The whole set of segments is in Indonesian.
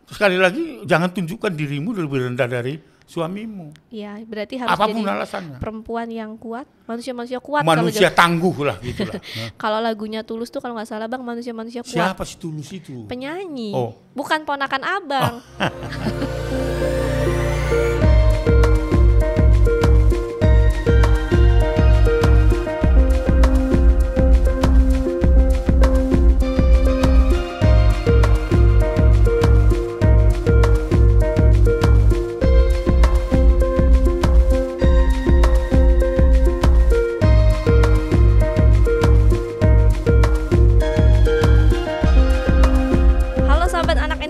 Sekali lagi, jangan tunjukkan dirimu lebih rendah dari suamimu. Iya, berarti harus Apapun jadi alasannya. perempuan yang kuat, manusia-manusia kuat. Manusia tangguh lah gitulah. Kalau lagunya Tulus tuh kalau nggak salah Bang, manusia-manusia kuat. Siapa sih Tulus itu? Penyanyi. Oh. Bukan ponakan Abang.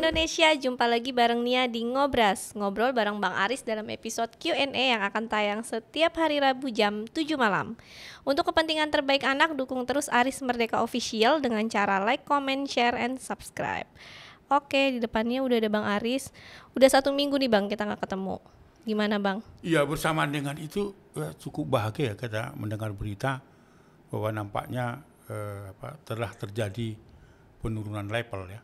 Indonesia, jumpa lagi bareng Nia di Ngobras, ngobrol bareng Bang Aris dalam episode Q&A yang akan tayang setiap hari Rabu jam 7 malam. Untuk kepentingan terbaik anak, dukung terus Aris Merdeka Official dengan cara like, comment, share, and subscribe. Oke, di depannya udah ada Bang Aris. Udah 1 minggu nih Bang kita gak ketemu. Gimana Bang? Iya, bersamaan dengan itu cukup bahagia kita mendengar berita bahwa nampaknya telah terjadi penurunan level ya.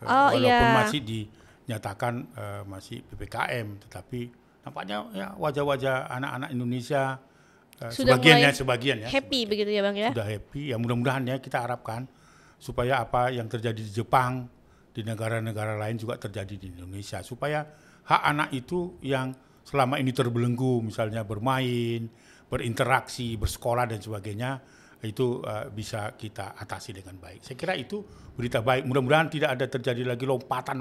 Walaupun masih dinyatakan masih PPKM, tetapi nampaknya ya wajah-wajah anak-anak Indonesia sudah sebagian ya happy begitu ya Bang ya. Sudah happy ya, mudah-mudahan ya kita harapkan supaya apa yang terjadi di Jepang, di negara-negara lain juga terjadi di Indonesia, supaya hak anak itu yang selama ini terbelenggu, misalnya bermain, berinteraksi, bersekolah dan sebagainya, itu bisa kita atasi dengan baik. Saya kira itu berita baik. Mudah-mudahan tidak ada terjadi lagi lompatan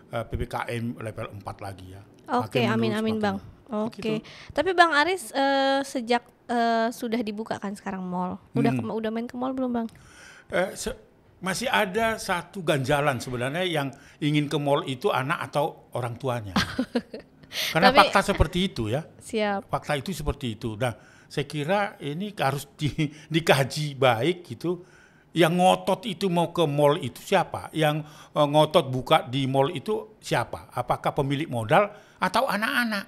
PPKM level 4 lagi ya. Oke, amin Bang. Oke. Tapi Bang Aris sejak sudah dibuka kan sekarang mall. Udah main ke mall belum Bang? Masih ada satu ganjalan sebenarnya, yang ingin ke mall itu anak atau orang tuanya. Karena fakta seperti itu ya. Siap. Fakta itu seperti itu. Nah, saya kira ini harus dikaji baik gitu. Yang ngotot itu mau ke mall itu siapa? Yang ngotot buka di mall itu siapa? Apakah pemilik modal atau anak-anak?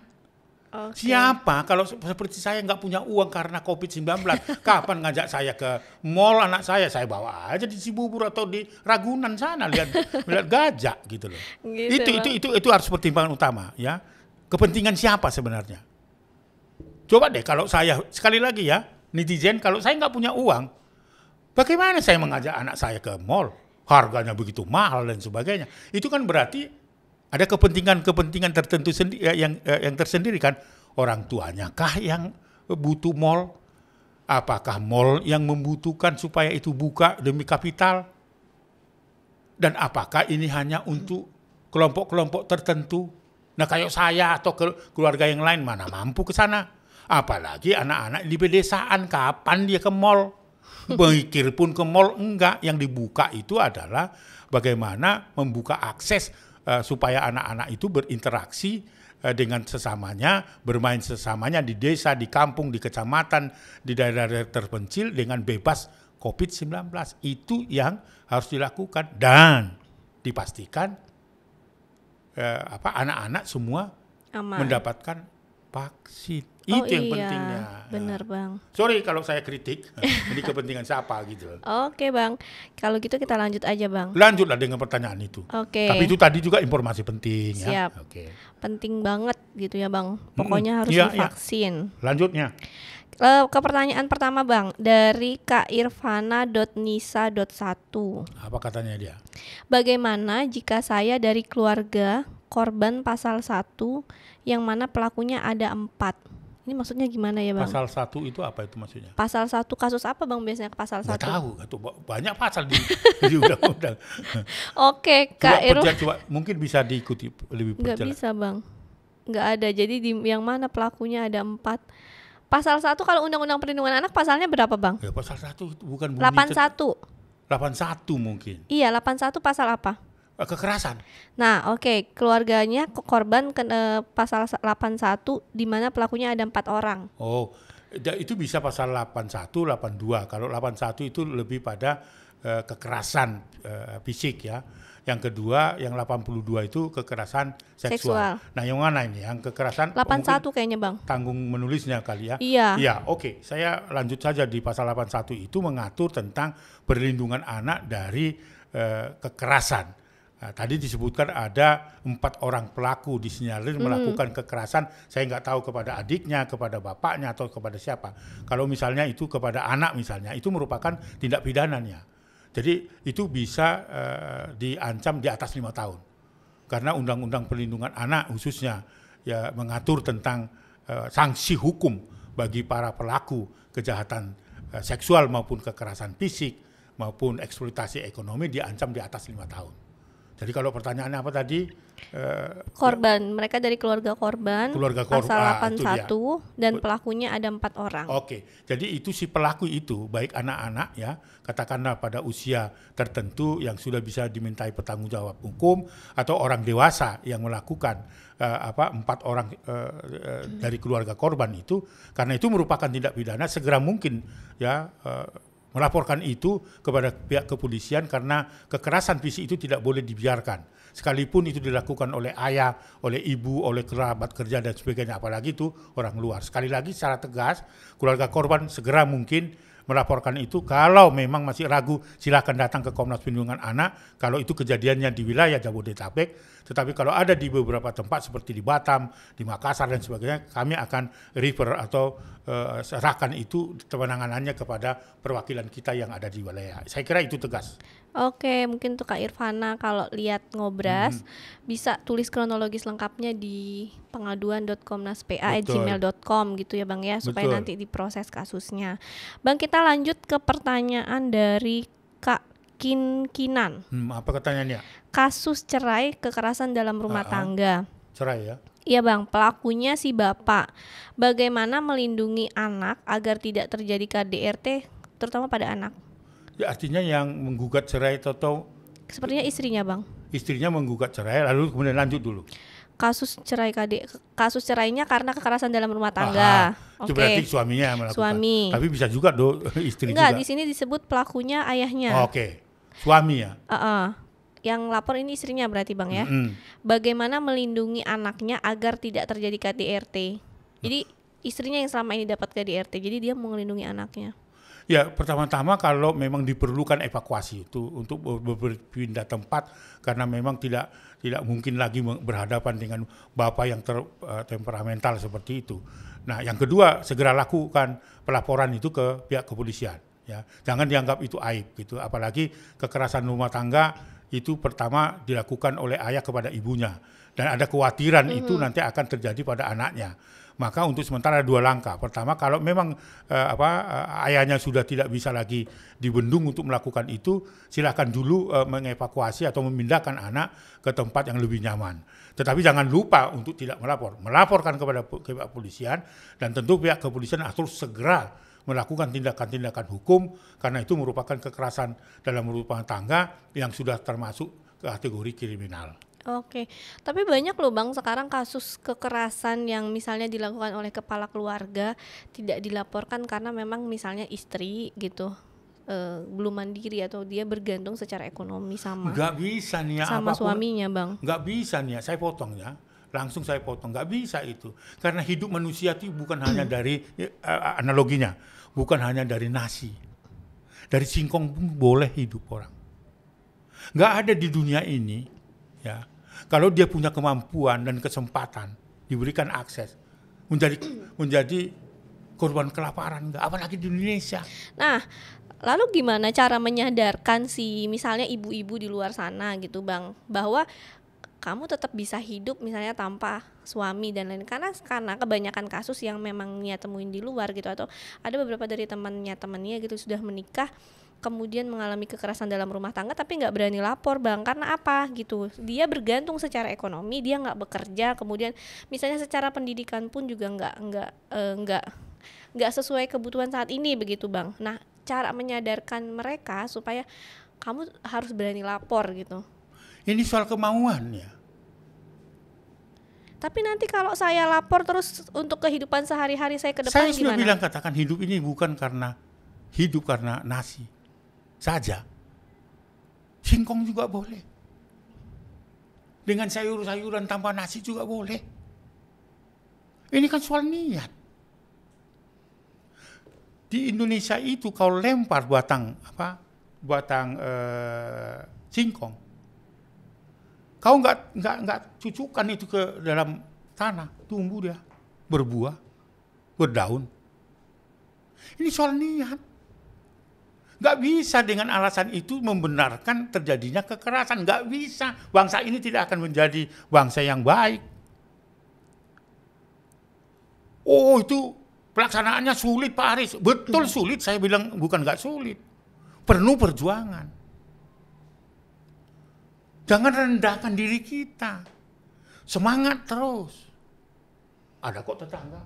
Okay. Siapa? Kalau seperti saya nggak punya uang karena COVID-19, kapan ngajak saya ke mall anak saya? Saya bawa aja di Cibubur atau di Ragunan sana lihat gajah gitu loh. Gitu, itu harus pertimbangan utama ya. Kepentingan siapa sebenarnya? Coba deh kalau saya, sekali lagi ya, netizen, kalau saya nggak punya uang, bagaimana saya mengajak anak saya ke mall? Harganya begitu mahal dan sebagainya. Itu kan berarti ada kepentingan tertentu yang tersendiri kan. Orang tuanya kah yang butuh mall? Apakah mall yang membutuhkan supaya itu buka demi kapital? Dan apakah ini hanya untuk kelompok-kelompok tertentu? Nah, kayak saya atau keluarga yang lain mana mampu ke sana? Apalagi anak-anak di pedesaan, kapan dia ke mall? Mikir pun ke mall enggak. Yang dibuka itu adalah bagaimana membuka akses supaya anak-anak itu berinteraksi dengan sesamanya, bermain sesamanya di desa, di kampung, di kecamatan, di daerah-daerah terpencil dengan bebas COVID-19. Itu yang harus dilakukan dan dipastikan anak-anak semua aman, mendapatkan vaksin. Itu yang pentingnya. Benar Bang. Sorry kalau saya kritik, ini kepentingan siapa gitu. Oke Bang, kalau gitu kita lanjut aja Bang. Lanjutlah dengan pertanyaan itu. Oke. Tapi itu tadi juga informasi penting. Siap. Ya. Oke. Penting banget gitu ya Bang. Pokoknya harus divaksin. Ya. Lanjutnya. Ke pertanyaan pertama Bang, dari kairvana.nisa.1. Apa katanya dia? Bagaimana jika saya dari keluarga korban pasal 1 yang mana pelakunya ada 4? Ini maksudnya gimana ya Bang? Pasal 1 itu apa itu maksudnya? Pasal 1 kasus apa Bang biasanya pasal 1? Nggak tahu, banyak pasal di undang-undang. Oke, Kak Irul. Coba mungkin bisa diikuti lebih perjelas. Nggak bisa Bang, nggak ada. Jadi yang mana pelakunya ada 4. Pasal 1 kalau Undang-Undang Perlindungan Anak pasalnya berapa Bang? Ya, pasal 1 bukan 81. 81 mungkin. Iya, 81 pasal apa? Kekerasan. Nah, oke. Keluarganya korban pasal 81 di mana pelakunya ada 4 orang. Oh, itu bisa pasal 81, 82. Kalau 81 itu lebih pada kekerasan fisik ya. Yang kedua, yang 82 itu kekerasan seksual. Nah, yang mana ini? Yang kekerasan 81 kayaknya Bang. Tanggung menulisnya kali ya. Iya. Iya, oke. Saya lanjut saja di pasal 81 itu mengatur tentang perlindungan anak dari kekerasan. Nah, tadi disebutkan ada 4 orang pelaku disinyalir melakukan kekerasan, saya nggak tahu kepada adiknya, kepada bapaknya, atau kepada siapa. Kalau misalnya itu kepada anak misalnya, itu merupakan tindak pidananya. Jadi itu bisa diancam di atas 5 tahun. Karena Undang-Undang Perlindungan Anak khususnya ya mengatur tentang sanksi hukum bagi para pelaku kejahatan seksual maupun kekerasan fisik maupun eksploitasi ekonomi diancam di atas 5 tahun. Jadi kalau pertanyaannya apa tadi? Korban, mereka dari keluarga korban, pasal 81 dan pelakunya ada 4 orang. Oke, jadi itu si pelaku itu baik anak-anak ya, katakanlah pada usia tertentu yang sudah bisa dimintai pertanggungjawab hukum atau orang dewasa yang melakukan 4 orang dari keluarga korban itu, karena itu merupakan tindak pidana segera mungkin ya melaporkan itu kepada pihak kepolisian karena kekerasan fisik itu tidak boleh dibiarkan. Sekalipun itu dilakukan oleh ayah, oleh ibu, oleh kerabat kerja dan sebagainya, apalagi itu orang luar. Sekali lagi secara tegas, keluarga korban segera mungkin melaporkan itu. Kalau memang masih ragu, silakan datang ke Komnas Perlindungan Anak. Kalau itu kejadiannya di wilayah Jabodetabek, tetapi kalau ada di beberapa tempat seperti di Batam, di Makassar dan sebagainya, kami akan refer atau serahkan itu penanganannya kepada perwakilan kita yang ada di wilayah. Saya kira itu tegas. Oke, mungkin untuk Kak Irvana kalau lihat Ngobras bisa tulis kronologis lengkapnya di pengaduan.komnaspa@gmail.com gitu ya Bang ya, supaya nanti diproses kasusnya. Bang, kita lanjut ke pertanyaan dari Kak Kinan. Apa pertanyaannya? Kasus cerai kekerasan dalam rumah tangga. Cerai ya? Iya Bang, pelakunya si bapak. Bagaimana melindungi anak agar tidak terjadi KDRT terutama pada anak? Ya, artinya yang menggugat cerai atau sepertinya istrinya Bang. Istrinya menggugat cerai lalu kemudian lanjut dulu. Kasus cerainya karena kekerasan dalam rumah tangga. Itu berarti suaminya yang melakukan. Suami. Tapi bisa juga istri Enggak, juga. di sini disebut pelakunya ayahnya. Oke. Suami ya. Yang lapor ini istrinya berarti Bang ya. Bagaimana melindungi anaknya agar tidak terjadi KDRT? Jadi istrinya yang selama ini dapat KDRT, jadi dia mau melindungi anaknya. Ya, pertama-tama kalau memang diperlukan evakuasi itu untuk berpindah tempat karena memang tidak mungkin lagi berhadapan dengan bapak yang temperamental seperti itu. Nah, yang kedua segera lakukan pelaporan itu ke pihak kepolisian. Ya, jangan dianggap itu aib gitu. Apalagi kekerasan rumah tangga itu pertama dilakukan oleh ayah kepada ibunya dan ada kekhawatiran itu nanti akan terjadi pada anaknya. Maka untuk sementara 2 langkah. Pertama, kalau memang ayahnya sudah tidak bisa lagi dibendung untuk melakukan itu, silakan dulu mengevakuasi atau memindahkan anak ke tempat yang lebih nyaman. Tetapi jangan lupa untuk tidak melaporkan kepada pihak kepolisian, dan tentu pihak kepolisian harus segera melakukan tindakan-tindakan hukum karena itu merupakan kekerasan dalam rumah tangga yang sudah termasuk kategori kriminal. Oke, tapi banyak loh Bang sekarang kasus kekerasan yang misalnya dilakukan oleh kepala keluarga tidak dilaporkan karena memang misalnya istri gitu belum mandiri atau dia bergantung secara ekonomi sama suaminya Bang. Nggak bisa nih ya, saya potong ya. Langsung saya potong, nggak bisa itu. Karena hidup manusia itu bukan hanya dari analoginya, bukan hanya dari nasi. Dari singkong pun boleh hidup orang. Nggak ada di dunia ini ya. Kalau dia punya kemampuan dan kesempatan, diberikan akses, menjadi korban kelaparan, enggak, apalagi di Indonesia. Nah, lalu gimana cara menyadarkan si misalnya ibu-ibu di luar sana gitu Bang, bahwa kamu tetap bisa hidup misalnya tanpa suami dan lain, karena kebanyakan kasus yang memang Nia temuin di luar gitu, atau ada beberapa dari temannya gitu sudah menikah kemudian mengalami kekerasan dalam rumah tangga tapi nggak berani lapor Bang, karena apa gitu, dia bergantung secara ekonomi, dia nggak bekerja, kemudian misalnya secara pendidikan pun juga nggak sesuai kebutuhan saat ini begitu Bang. Nah, cara menyadarkan mereka supaya kamu harus berani lapor gitu. Ini soal kemauan ya. Tapi nanti kalau saya lapor terus untuk kehidupan sehari-hari saya ke depan gimana? Saya sudah bilang, katakan hidup ini bukan karena hidup karena nasi saja. Singkong juga boleh. Dengan sayur-sayuran tanpa nasi juga boleh. Ini kan soal niat. Di Indonesia itu kalau lempar batang singkong, Kau nggak cucukan itu ke dalam tanah, tumbuh dia, berbuah, berdaun. Ini soal niat. Nggak bisa dengan alasan itu membenarkan terjadinya kekerasan. Nggak bisa. Bangsa ini tidak akan menjadi bangsa yang baik. Oh, itu pelaksanaannya sulit, Pak Aris. Betul sulit, saya bilang bukan nggak sulit. Penuh perjuangan. Jangan rendahkan diri kita. Semangat terus. Ada kok tetangga.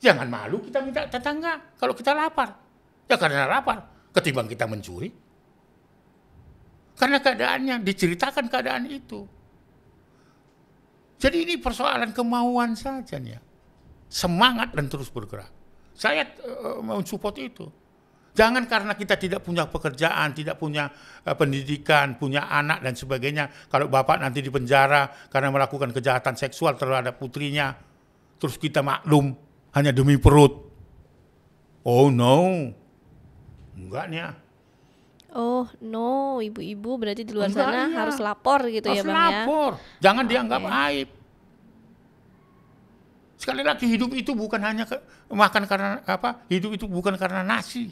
Jangan malu kita minta tetangga kalau kita lapar. Ya karena lapar, ketimbang kita mencuri. Karena keadaannya, diceritakan keadaan itu. Jadi ini persoalan kemauan saja nih ya. Semangat dan terus bergerak. Saya mensupport itu. Jangan karena kita tidak punya pekerjaan, tidak punya pendidikan, punya anak dan sebagainya. Kalau bapak nanti dipenjara karena melakukan kejahatan seksual terhadap putrinya, terus kita maklum hanya demi perut. Oh no. Enggak nih ya. Oh no, ibu-ibu berarti di luar Enggak, sana iya. harus lapor gitu ya Harus Bang ya. lapor. Jangan dianggap aib. Sekali lagi hidup itu bukan hanya makan karena apa? Hidup itu bukan karena nasi.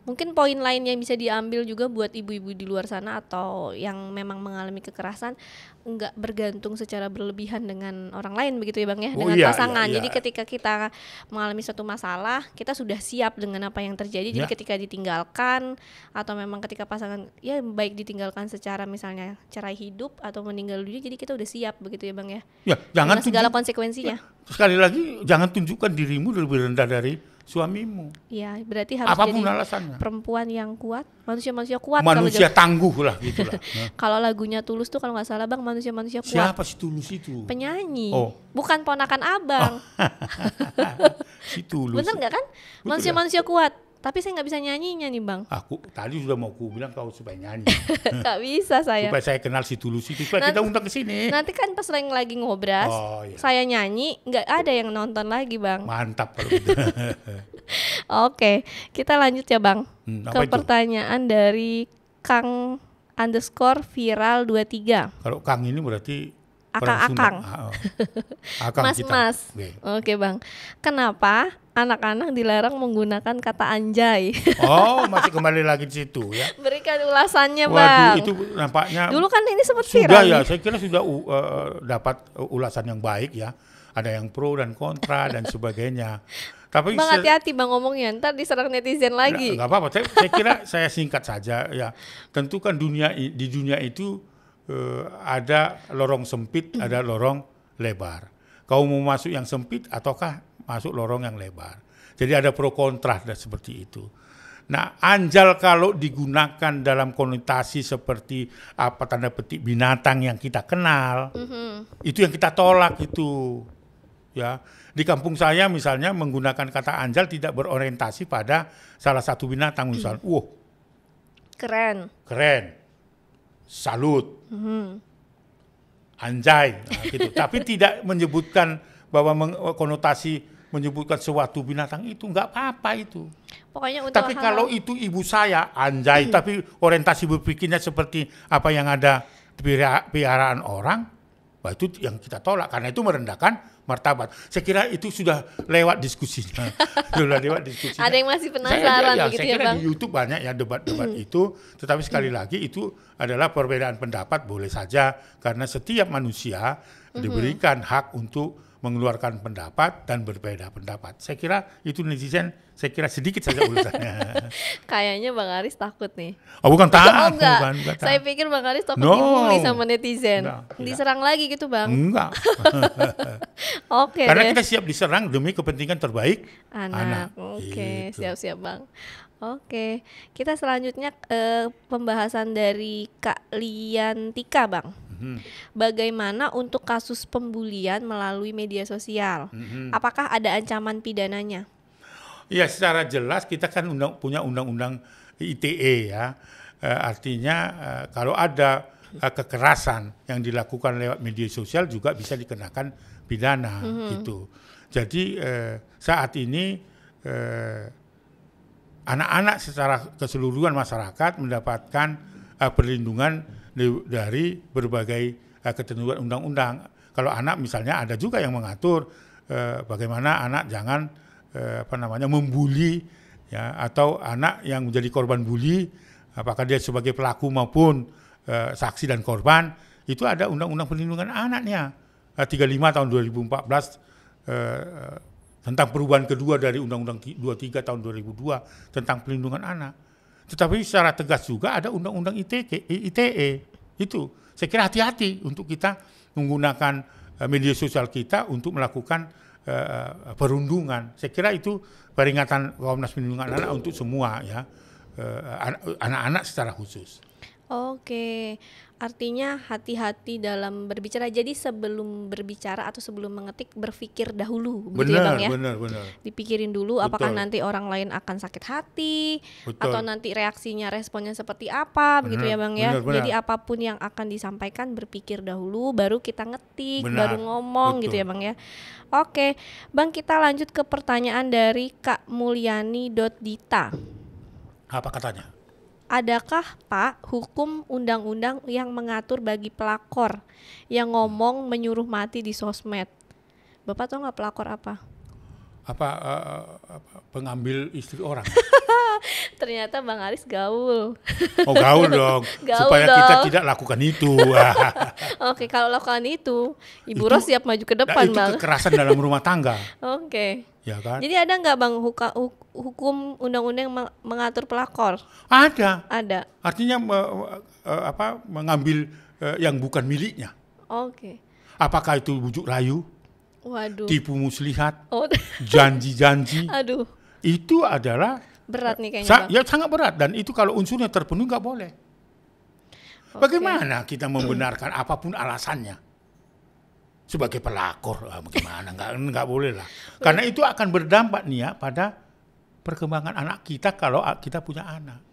Mungkin poin lain yang bisa diambil juga buat ibu-ibu di luar sana atau yang memang mengalami kekerasan, nggak bergantung secara berlebihan dengan orang lain begitu ya Bang ya, Oh, dengan iya, pasangan. iya, iya. Jadi ketika kita mengalami suatu masalah, kita sudah siap dengan apa yang terjadi. Jadi Ya. ketika ditinggalkan atau memang ketika pasangan ya baik ditinggalkan secara misalnya cerai hidup atau meninggal dunia, jadi kita udah siap begitu ya Bang ya. Ya, jangan Dengan segala konsekuensinya. sekali lagi jangan tunjukkan dirimu lebih rendah dari suamimu. Iya, berarti harus Apapun jadi alasannya. perempuan yang kuat, manusia-manusia kuat. Manusia tangguh lah gitulah. Kalau lagunya Tulus tuh kalau nggak salah Bang, manusia-manusia kuat. Siapa si Tulus itu? Penyanyi, Oh. bukan ponakan abang. Si Tulus. Bener nggak kan? Betul Manusia-manusia kuat. Tapi saya nggak bisa nyanyinya nih Bang. Aku tadi sudah mau ku bilang kau supaya nyanyi. Nggak bisa saya. Supaya saya kenal si Tulus itu. Supaya kita undang ke sini. Nanti kan pas lagi ngobras, Oh, iya. saya nyanyi, nggak ada yang nonton lagi Bang. Mantap kalau gitu. Oke, kita lanjut ya Bang. Apa Ke itu? pertanyaan dari Kang underscore viral 23. Kalau Kang ini berarti Akang-akang. Akang kita. Mas-mas. Oke. Oke Bang. Kenapa anak-anak dilarang menggunakan kata anjay? Oh, masih kembali lagi di situ ya. Berikan ulasannya Waduh, Bang. itu nampaknya Dulu kan ini sempat sudah viral ya. nih. Saya kira sudah dapat ulasan yang baik ya. Ada yang pro dan kontra dan sebagainya. Tapi Bang hati-hati Bang ngomongnya, ntar diserang netizen lagi. nggak apa-apa. Saya kira saya singkat saja ya. Tentu kan di dunia itu ada lorong sempit, ada lorong lebar. Kau mau masuk yang sempit ataukah masuk lorong yang lebar? Jadi ada pro kontra dan seperti itu. Nah, anjal kalau digunakan dalam konotasi seperti apa tanda petik binatang yang kita kenal, itu yang kita tolak itu. Ya, di kampung saya misalnya menggunakan kata anjal tidak berorientasi pada salah satu binatang misalnya. Keren. Keren, salut, anjay, nah, gitu. Tapi tidak menyebutkan bahwa konotasi menyebutkan suatu binatang itu nggak apa-apa itu. Pokoknya untuk Tapi kalau itu ibu saya anjay, tapi orientasi berpikirnya seperti apa yang ada di piaraan orang, wah itu yang kita tolak karena itu merendahkan martabat. Saya kira itu sudah lewat diskusinya. Sudah lewat diskusinya. ada yang masih penasaran begitu saya ya kira Bang. di YouTube banyak ya debat-debat itu, tetapi sekali lagi itu adalah perbedaan pendapat boleh saja karena setiap manusia diberikan hak untuk mengeluarkan pendapat dan berbeda pendapat. Saya kira itu netizen, saya kira sedikit saja urusannya. Kayaknya Bang Aris takut nih. Oh bukan Oh taat, enggak, bukan saya taat. pikir Bang Aris takut No. dibully sama netizen. Enggak, tidak. Diserang lagi gitu Bang. Enggak. Oke Karena deh. kita siap diserang demi kepentingan terbaik Anak. Oke, Gitu. siap-siap Bang. Oke, kita selanjutnya pembahasan dari Kak Liantika Bang. Bagaimana untuk kasus pembulian melalui media sosial? Apakah ada ancaman pidananya? Ya secara jelas kita kan punya undang-undang ITE ya. Artinya kalau ada kekerasan yang dilakukan lewat media sosial juga bisa dikenakan pidana gitu. Jadi saat ini anak-anak secara keseluruhan masyarakat mendapatkan perlindungan dari berbagai ketentuan undang-undang. Kalau anak misalnya ada juga yang mengatur bagaimana anak jangan membuli, ya, atau anak yang menjadi korban bully, apakah dia sebagai pelaku maupun saksi dan korban, itu ada undang-undang perlindungan anaknya 35 tahun 2014 tentang perubahan kedua dari Undang-Undang 23 tahun 2002 tentang perlindungan anak. Tetapi secara tegas juga ada Undang-Undang ITE. Itu saya kira hati-hati untuk kita menggunakan media sosial kita untuk melakukan perundungan. Saya kira itu peringatan Komnas Perlindungan Anak untuk semua, ya, anak-anak secara khusus. Oke, artinya hati-hati dalam berbicara. Jadi sebelum berbicara atau sebelum mengetik berpikir dahulu, begitu ya Bang ya? Benar. Dipikirin dulu apakah nanti orang lain akan sakit hati, atau nanti reaksinya, responnya seperti apa, begitu ya Bang ya? Jadi apapun yang akan disampaikan berpikir dahulu, baru kita ngetik, baru ngomong, gitu ya Bang ya? Oke, Bang, kita lanjut ke pertanyaan dari Kak Mulyani.Dita. Apa katanya? Adakah Pak hukum undang-undang yang mengatur bagi pelakor yang ngomong menyuruh mati di sosmed? Bapak tahu nggak pelakor apa? Pengambil istri orang. Ternyata Bang Aris gaul. Oh, gaul dong. Supaya kita tidak lakukan itu. Oke, kalau lakukan itu, Ibu Ros siap maju ke depan, Bang. Itu kekerasan dalam rumah tangga. Oke. Ya kan? Jadi ada nggak Bang hukum undang-undang yang mengatur pelakor? Ada. Artinya mengambil yang bukan miliknya. Oke. Apakah itu bujuk rayu? Waduh. Tipu muslihat? Janji-janji? Aduh. Itu adalah berat nih kayaknya, Bang. Ya, sangat berat, dan itu kalau unsurnya terpenuhi nggak boleh. Bagaimana kita membenarkan apapun alasannya sebagai pelakor? Bagaimana? Nggak boleh lah. Karena itu akan berdampak nih ya pada perkembangan anak kita kalau kita punya anak.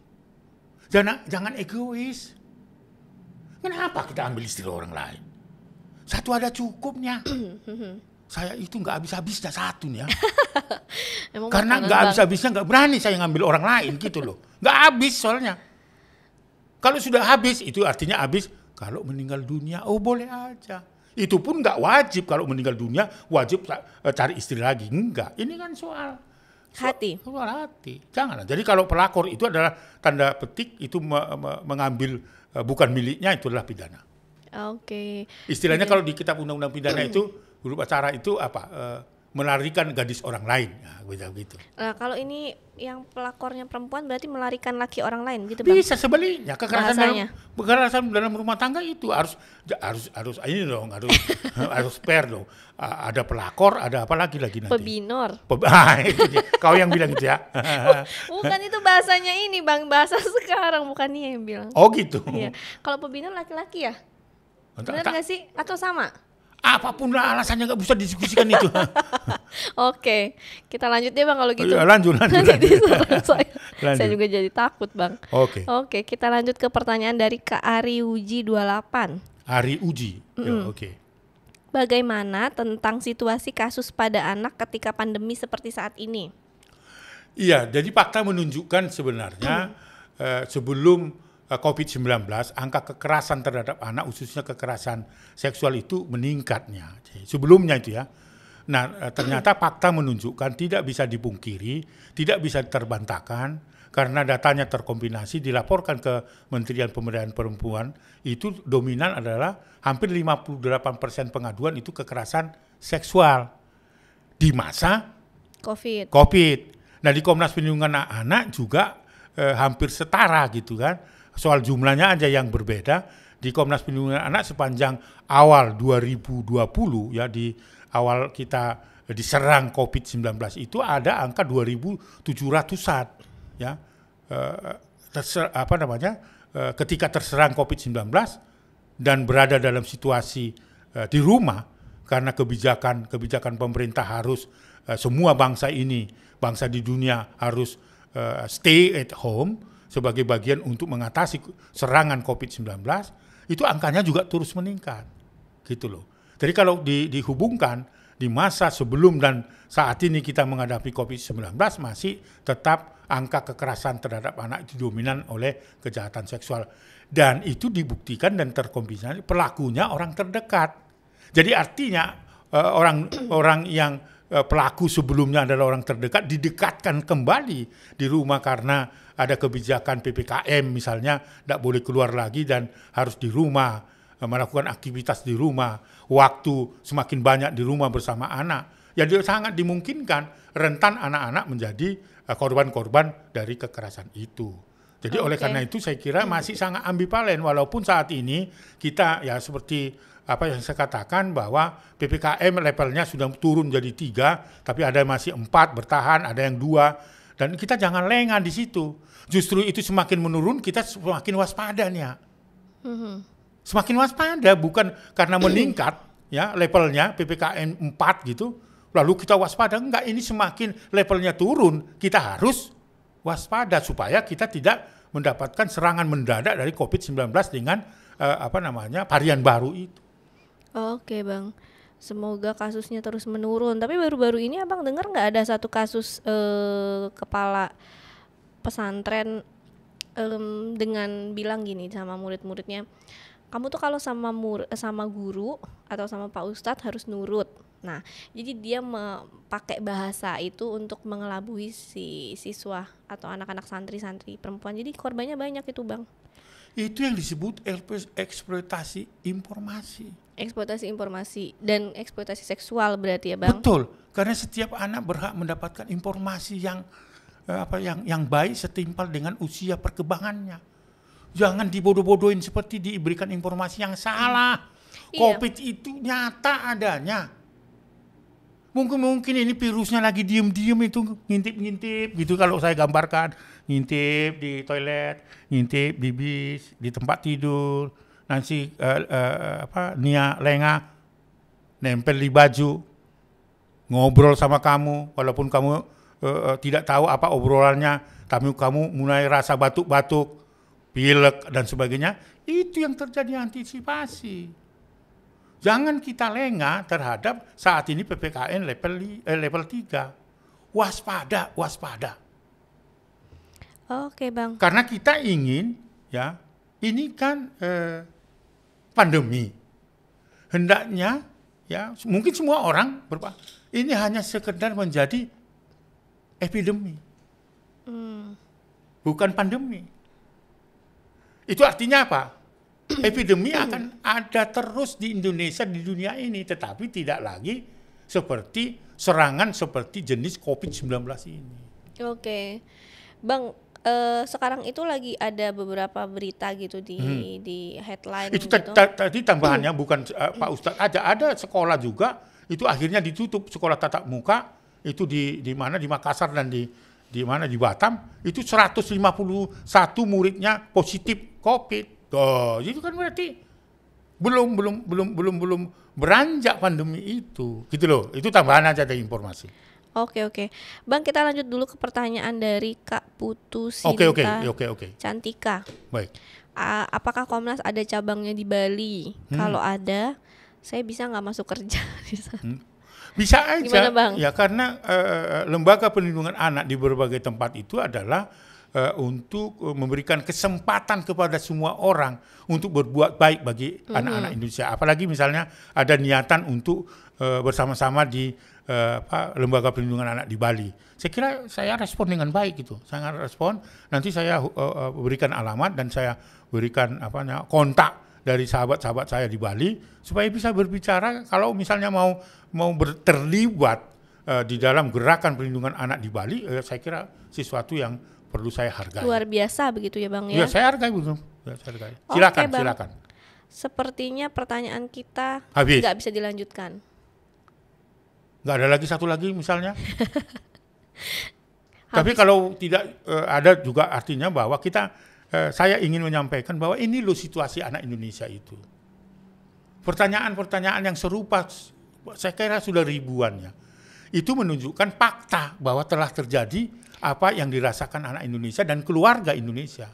Jangan egois. Kenapa kita ambil istri orang lain? Satu ada cukupnya. Saya itu nggak habis-habisnya satu nih ya. Karena nggak habis-habisnya nggak berani saya ngambil orang lain gitu loh. Nggak habis soalnya. Kalau sudah habis itu artinya habis. Kalau meninggal dunia, oh boleh aja. Itu pun nggak wajib kalau meninggal dunia wajib cari istri lagi. Enggak. Ini kan soal hati. Jangan. Jadi kalau pelakor itu adalah tanda petik itu mengambil bukan miliknya, itu adalah pidana. Oke. Istilahnya kalau di kitab undang-undang pidana itu huruf acara itu melarikan gadis orang lain, begitu. Nah, kalau ini yang pelakornya perempuan berarti melarikan laki orang lain, gitu Bang? Bisa sebaliknya, kekerasan dalam rumah tangga itu harus ini dong, harus fair dong. Ada pelakor, ada apa lagi nanti? Pebinor. Itu dia. Kau yang bilang itu ya? Bukan, itu bahasanya ini Bang, bahasa sekarang, bukan dia yang bilang. Oh gitu. Iya. Kalau pebinor laki-laki ya? Benar nggak sih? Atau sama? Apapun lah alasannya nggak bisa diskusikan itu. Oke, kita lanjut deh Bang kalau gitu. Ya, lanjut. Saya juga jadi takut Bang. Oke, kita lanjut ke pertanyaan dari Kak Ari Uji 28. Ari Uji, oke. Bagaimana tentang situasi kasus pada anak ketika pandemi seperti saat ini? Iya, jadi fakta menunjukkan sebenarnya sebelum COVID-19, angka kekerasan terhadap anak, khususnya kekerasan seksual itu meningkatnya. Sebelumnya itu ya. Nah, ternyata fakta menunjukkan tidak bisa dipungkiri, tidak bisa terbantahkan, karena datanya terkombinasi, dilaporkan ke Kementerian Pemberdayaan Perempuan, itu dominan adalah hampir 58% pengaduan itu kekerasan seksual di masa COVID. Nah, di Komnas Perlindungan Anak juga hampir setara gitu kan. Soal jumlahnya aja yang berbeda. Di Komnas Perlindungan Anak sepanjang awal 2020 ya, di awal kita diserang COVID-19 itu ada angka 2.700-an ya. Ketika terserang COVID-19 dan berada dalam situasi di rumah karena kebijakan pemerintah harus semua bangsa di dunia harus stay at home sebagai bagian untuk mengatasi serangan COVID-19, itu angkanya juga terus meningkat, gitu loh. Jadi kalau dihubungkan di masa sebelum dan saat ini kita menghadapi COVID-19, masih tetap angka kekerasan terhadap anak itu dominan oleh kejahatan seksual. Dan itu dibuktikan dan terkonfirmasi pelakunya orang terdekat. Jadi artinya orang yang pelaku sebelumnya adalah orang terdekat didekatkan kembali di rumah karena ada kebijakan PPKM misalnya, tidak boleh keluar lagi dan harus di rumah, melakukan aktivitas di rumah, waktu semakin banyak di rumah bersama anak. Ya sangat dimungkinkan rentan anak-anak menjadi korban-korban dari kekerasan itu. Jadi oleh karena itu saya kira masih sangat ambivalen walaupun saat ini kita ya seperti apa yang saya katakan bahwa PPKM levelnya sudah turun jadi 3, tapi ada masih 4 bertahan, ada yang 2 dan kita jangan lengah di situ. Justru itu semakin menurun kita semakin waspada nih. Semakin waspada bukan karena meningkat ya levelnya PPKM 4 gitu. Lalu kita waspada, enggak, ini semakin levelnya turun, kita harus waspada supaya kita tidak mendapatkan serangan mendadak dari COVID-19 dengan varian baru itu. Oke Bang, semoga kasusnya terus menurun. Tapi baru-baru ini Abang dengar nggak ada satu kasus kepala pesantren dengan bilang gini sama murid-muridnya, kamu tuh kalau sama guru atau sama Pak Ustadz harus nurut. Nah, jadi dia pakai bahasa itu untuk mengelabui si siswa atau anak-anak santri-santri perempuan. Jadi korbannya banyak itu Bang. Itu yang disebut eksploitasi informasi. Eksploitasi informasi dan eksploitasi seksual berarti ya Bang? Betul, karena setiap anak berhak mendapatkan informasi yang baik setimpal dengan usia perkembangannya. Jangan dibodoh-bodohin seperti diberikan informasi yang salah. COVID itu nyata adanya. Mungkin ini virusnya lagi diem-diem itu ngintip-ngintip gitu kalau saya gambarkan. Ngintip di toilet, ngintip di bis, di tempat tidur. Nanti Nia lengah, nempel di baju, ngobrol sama kamu. Walaupun kamu tidak tahu apa obrolannya, tapi kamu mulai rasa batuk-batuk, pilek dan sebagainya. Itu yang terjadi antisipasi. Jangan kita lengah terhadap saat ini PPKM level 3. Waspada. Oke Bang. Karena kita ingin ya, ini kan pandemi. Hendaknya ya mungkin semua orang ini hanya sekedar menjadi epidemi. Bukan pandemi. Itu artinya apa? Epidemi akan ada terus di Indonesia, di dunia ini, tetapi tidak lagi seperti serangan seperti jenis COVID-19 ini. Oke. Bang, sekarang itu lagi ada beberapa berita gitu di headline itu gitu. Tadi tambahannya bukan Pak Ustadz aja, ada sekolah juga itu akhirnya ditutup, sekolah tatap muka itu di mana di Makassar dan di Batam itu 151 muridnya positif COVID. Itu kan berarti belum beranjak pandemi itu, gitu loh. Itu tambahan aja dari informasi. Oke. Bang, kita lanjut dulu ke pertanyaan dari Kak Putu Sinta Oke. Cantika. Baik. Apakah Komnas ada cabangnya di Bali? Kalau ada, saya bisa nggak masuk kerja di sana? Bisa aja. Gimana, Bang? Ya karena lembaga perlindungan anak di berbagai tempat itu adalah untuk memberikan kesempatan kepada semua orang untuk berbuat baik bagi anak-anak Indonesia. Apalagi misalnya ada niatan untuk bersama-sama di lembaga perlindungan anak di Bali. Saya kira saya respon dengan baik gitu. Saya respon, nanti saya berikan alamat dan saya berikan kontak dari sahabat-sahabat saya di Bali supaya bisa berbicara kalau misalnya mau terlibat di dalam gerakan perlindungan anak di Bali. Saya kira sesuatu yang perlu saya hargai. Luar biasa begitu ya Bang ya? Iya, saya hargai betul. Silakan, Bang. silakan. Sepertinya pertanyaan kita habis. Nggak bisa dilanjutkan. Nggak ada lagi satu lagi misalnya. Tapi kalau tidak ada juga artinya bahwa saya ingin menyampaikan bahwa ini loh situasi anak Indonesia itu. Pertanyaan-pertanyaan yang serupa saya kira sudah ribuan ya. Itu menunjukkan fakta bahwa telah terjadi apa yang dirasakan anak Indonesia dan keluarga Indonesia.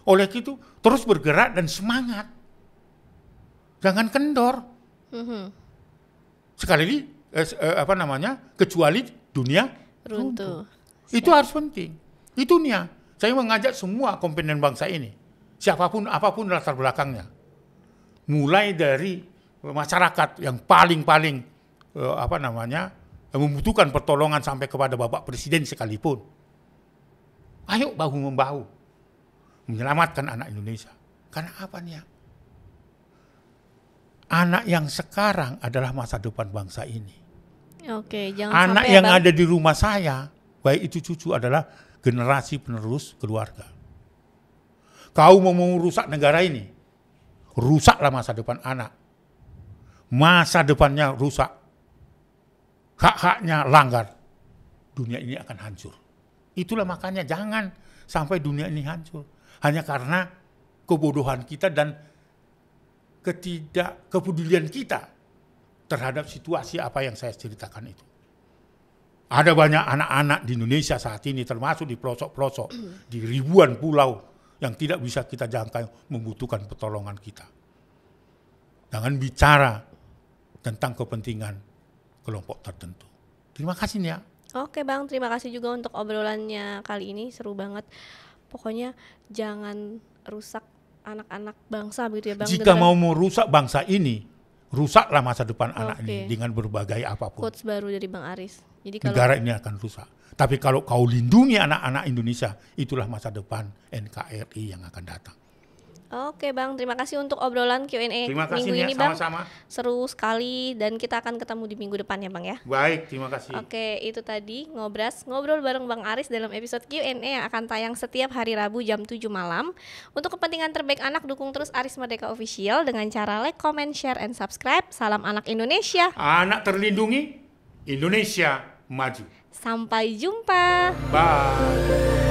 Oleh itu terus bergerak dan semangat. Jangan kendor. Sekali kecuali dunia runtuh. Itu harus penting. Itu nih. Saya mengajak semua komponen bangsa ini. Siapapun, apapun latar belakangnya. Mulai dari masyarakat yang paling membutuhkan pertolongan sampai kepada Bapak Presiden sekalipun. Ayo bahu-membahu menyelamatkan anak Indonesia. Karena apa nih ya? Anak yang sekarang adalah masa depan bangsa ini. Oke, jangan anak sampai yang Bang. ada di rumah saya, baik itu cucu, adalah generasi penerus keluarga. Kau mau merusak negara ini, rusaklah masa depan anak. Masa depannya rusak, hak-haknya langgar, dunia ini akan hancur. Itulah makanya jangan sampai dunia ini hancur. Hanya karena kebodohan kita dan ketidakkepedulian kita terhadap situasi apa yang saya ceritakan itu. Ada banyak anak-anak di Indonesia saat ini, termasuk di pelosok-pelosok, di ribuan pulau yang tidak bisa kita jangkau, membutuhkan pertolongan kita. Jangan bicara tentang kepentingan kelompok tertentu. Terima kasih Nia. Oke Bang, terima kasih juga untuk obrolannya kali ini, seru banget. Pokoknya jangan rusak anak-anak bangsa begitu ya Bang. Jika mau merusak bangsa ini, rusaklah masa depan anak ini dengan berbagai apapun. Quotes baru dari Bang Aris. Jadi kalau negara ini akan rusak. Tapi kalau kau lindungi anak-anak Indonesia, itulah masa depan NKRI yang akan datang. Oke Bang, terima kasih untuk obrolan Q&A Terima kasih minggu ya, ini Bang. sama-sama. Seru sekali dan kita akan ketemu di minggu depan ya Bang ya. Baik, terima kasih. Oke, itu tadi ngobrol bareng Bang Aris dalam episode Q&A yang akan tayang setiap hari Rabu jam 7 malam. Untuk kepentingan terbaik anak, dukung terus Aris Merdeka Official dengan cara like, comment, share, and subscribe. Salam anak Indonesia. Anak terlindungi, Indonesia maju. Sampai jumpa. Bye.